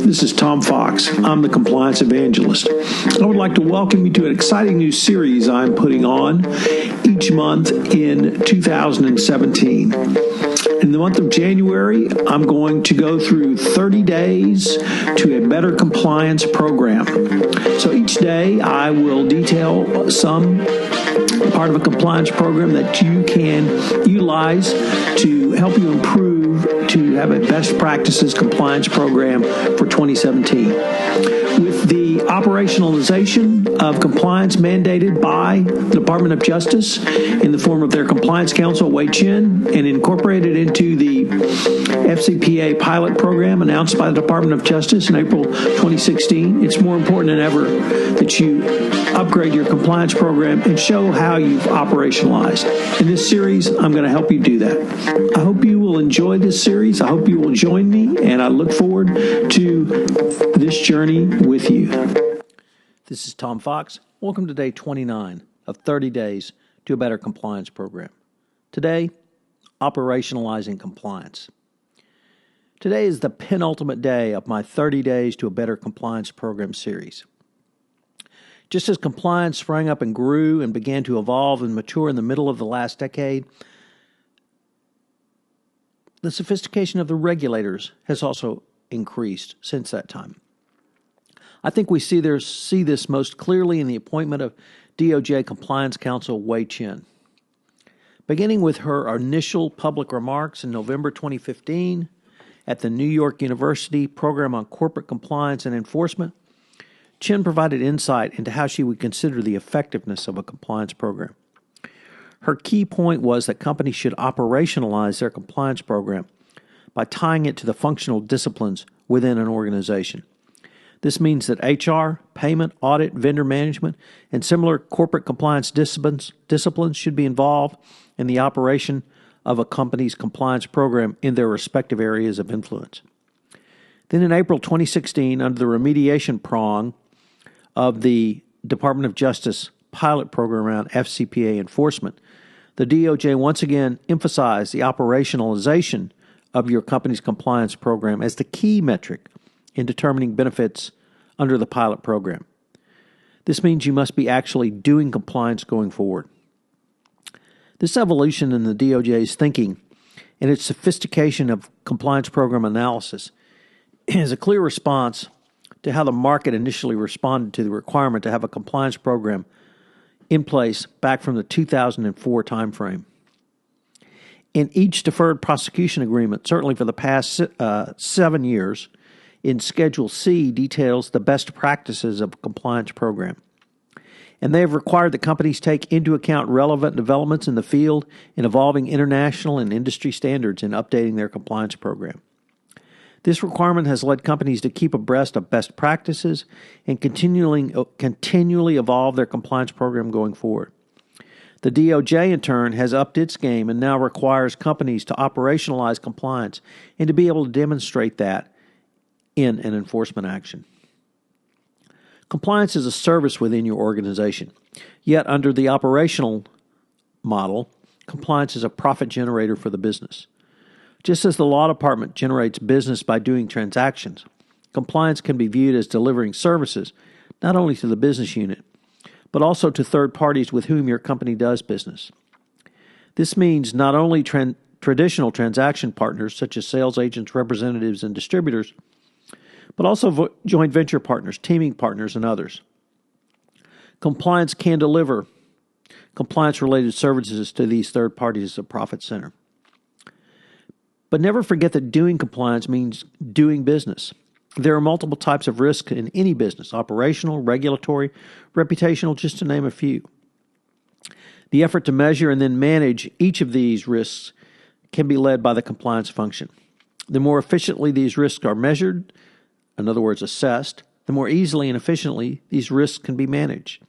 This is Tom Fox. I'm the Compliance Evangelist. I would like to welcome you to an exciting new series I'm putting on each month in 2017. In the month of January, I'm going to go through 30 days to a better compliance program. So each day I will detail some part of a compliance program that you can utilize to help you improve to have a best practices compliance program for 2017. With the operationalization of compliance mandated by the Department of Justice in the form of their compliance counsel, Hui Chen, and incorporated into the FCPA Pilot Program announced by the Department of Justice in April 2016, it's more important than ever that you upgrade your compliance program and show how you've operationalized. In this series, I'm going to help you do that. I hope you will enjoy this series. I hope you will join me, and I look forward to this journey with you. This is Tom Fox. Welcome to day 29 of 30 days to a better compliance program. Today, operationalizing compliance. Today is the penultimate day of my 30 days to a better compliance program series. Just as compliance sprang up and grew and began to evolve and mature in the middle of the last decade, the sophistication of the regulators has also increased since that time. I think we see this most clearly in the appointment of DOJ Compliance Counsel Hui Chen. Beginning with her initial public remarks in November 2015 at the New York University Program on Corporate Compliance and Enforcement, Chen provided insight into how she would consider the effectiveness of a compliance program. Her key point was that companies should operationalize their compliance program by tying it to the functional disciplines within an organization. This means that HR, payment, audit, vendor management, and similar corporate compliance disciplines should be involved in the operation of a company's compliance program in their respective areas of influence. Then in April 2016, under the remediation prong of the Department of Justice Pilot Program around FCPA enforcement, the DOJ once again emphasized the operationalization of your company's compliance program as the key metric in determining benefits under the pilot program. This means you must be actually doing compliance going forward. This evolution in the DOJ's thinking and its sophistication of compliance program analysis is a clear response to how the market initially responded to the requirement to have a compliance program in place back from the 2004 timeframe. In each deferred prosecution agreement, certainly for the past 7 years, in Schedule C details the best practices of a compliance program. And they have required that companies take into account relevant developments in the field and evolving international and industry standards in updating their compliance program. This requirement has led companies to keep abreast of best practices and continually evolve their compliance program going forward. The DOJ, in turn, has upped its game and now requires companies to operationalize compliance and to be able to demonstrate that in an enforcement action. Compliance is a service within your organization. Yet, under the operational model, compliance is a profit generator for the business. Just as the law department generates business by doing transactions, compliance can be viewed as delivering services not only to the business unit, but also to third parties with whom your company does business. This means not only traditional transaction partners such as sales agents, representatives, and distributors, but also joint venture partners, teaming partners, and others. Compliance can deliver compliance-related services to these third parties as a profit center. But never forget that doing compliance means doing business. There are multiple types of risk in any business: operational, regulatory, reputational, just to name a few. The effort to measure and then manage each of these risks can be led by the compliance function. The more efficiently these risks are measured, in other words, assessed, the more easily and efficiently these risks can be managed.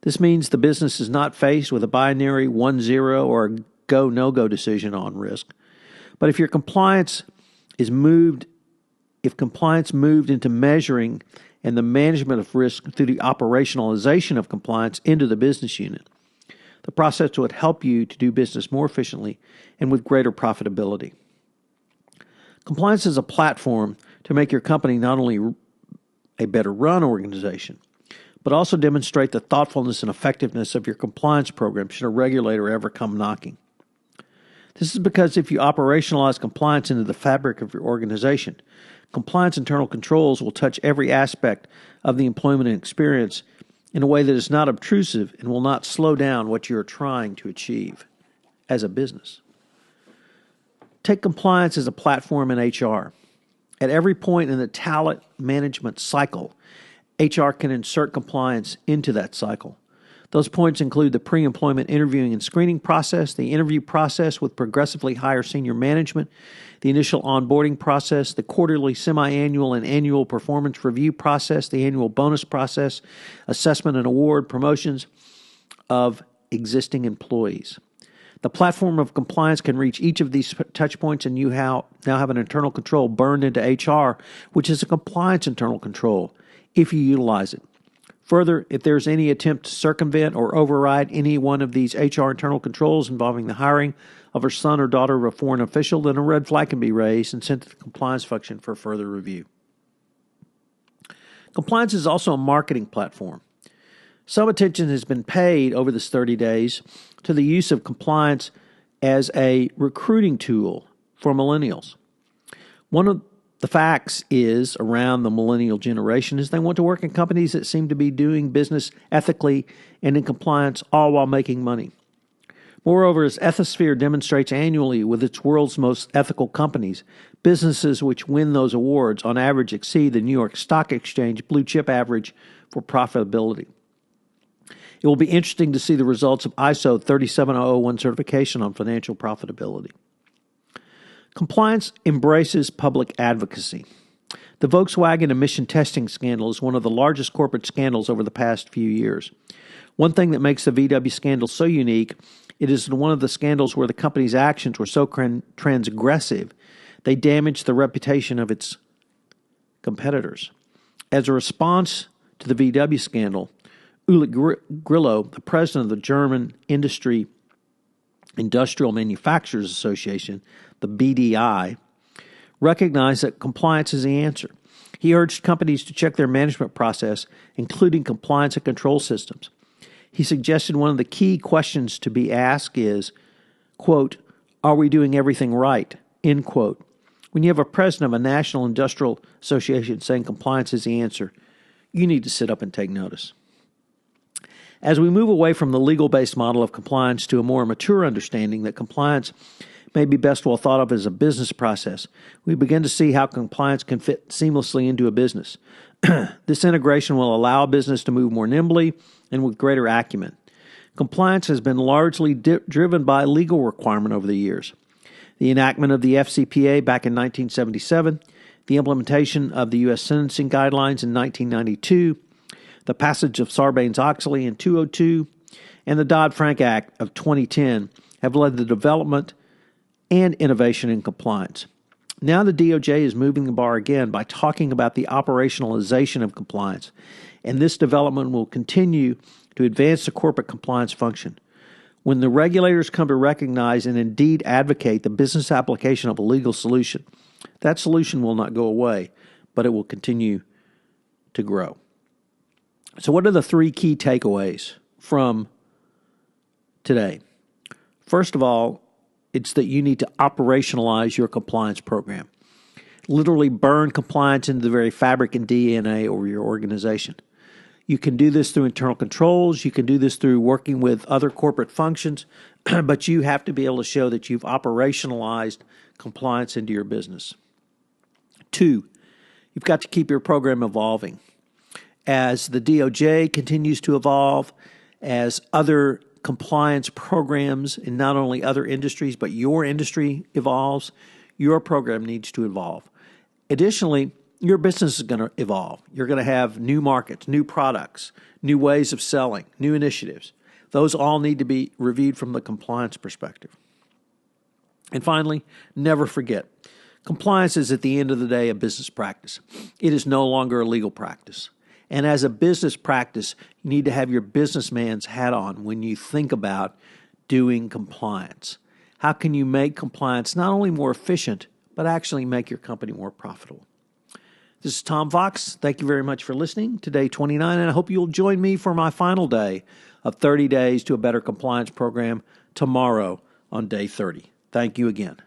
This means the business is not faced with a binary 1-0 or a go, no-go decision on risk. But if compliance moved into measuring and the management of risk through the operationalization of compliance into the business unit, the process would help you to do business more efficiently and with greater profitability. Compliance is a platform to make your company not only a better run organization, but also demonstrate the thoughtfulness and effectiveness of your compliance program should a regulator ever come knocking. This is because if you operationalize compliance into the fabric of your organization, compliance internal controls will touch every aspect of the employment experience in a way that is not obtrusive and will not slow down what you are trying to achieve as a business. Take compliance as a platform in HR. At every point in the talent management cycle, HR can insert compliance into that cycle. Those points include the pre-employment interviewing and screening process, the interview process with progressively higher senior management, the initial onboarding process, the quarterly, semi-annual, and annual performance review process, the annual bonus process, assessment and award, promotions of existing employees. The platform of compliance can reach each of these touch points, and you now have an internal control burned into HR, which is a compliance internal control, if you utilize it. Further, if there's any attempt to circumvent or override any one of these HR internal controls involving the hiring of a son or daughter of a foreign official, then a red flag can be raised and sent to the compliance function for further review. Compliance is also a marketing platform. Some attention has been paid over this 30 days to the use of compliance as a recruiting tool for millennials. One of the facts is around the millennial generation is they want to work in companies that seem to be doing business ethically and in compliance, all while making money. Moreover, as Ethisphere demonstrates annually with its world's most ethical companies, businesses which win those awards on average exceed the New York Stock Exchange blue chip average for profitability. It will be interesting to see the results of ISO 37001 certification on financial profitability. Compliance embraces public advocacy. The Volkswagen emission testing scandal is one of the largest corporate scandals over the past few years. One thing that makes the VW scandal so unique, it is one of the scandals where the company's actions were so transgressive, they damaged the reputation of its competitors. As a response to the VW scandal, Ulrich Grillo, the president of the German Industrial Manufacturers Association, the BDI, recognized that compliance is the answer. He urged companies to check their management process, including compliance and control systems. He suggested one of the key questions to be asked is, quote, are we doing everything right, end quote. When you have a president of a national industrial association saying compliance is the answer, you need to sit up and take notice. As we move away from the legal-based model of compliance to a more mature understanding that compliance may be best well thought of as a business process, we begin to see how compliance can fit seamlessly into a business. This integration will allow a business to move more nimbly and with greater acumen. Compliance has been largely driven by legal requirement over the years. The enactment of the FCPA back in 1977, the implementation of the U.S. sentencing guidelines in 1992, the passage of Sarbanes-Oxley in 2002, and the Dodd-Frank Act of 2010 have led to the development and innovation in compliance. Now the DOJ is moving the bar again by talking about the operationalization of compliance, and this development will continue to advance the corporate compliance function. When the regulators come to recognize and indeed advocate the business application of a legal solution, that solution will not go away, but it will continue to grow. So what are the three key takeaways from today? First of all, it's that you need to operationalize your compliance program. Literally burn compliance into the very fabric and DNA of your organization. You can do this through internal controls. You can do this through working with other corporate functions, but you have to be able to show that you've operationalized compliance into your business. 2, you've got to keep your program evolving. As the DOJ continues to evolve, as other compliance programs in not only other industries, but your industry evolves, your program needs to evolve. Additionally, your business is going to evolve. You're going to have new markets, new products, new ways of selling, new initiatives. Those all need to be reviewed from the compliance perspective. And finally, never forget, compliance is at the end of the day a business practice. It is no longer a legal practice. And as a business practice, you need to have your businessman's hat on when you think about doing compliance. How can you make compliance not only more efficient, but actually make your company more profitable? This is Tom Fox. Thank you very much for listening to Day 29, and I hope you'll join me for my final day of 30 Days to a Better Compliance Program tomorrow on Day 30. Thank you again.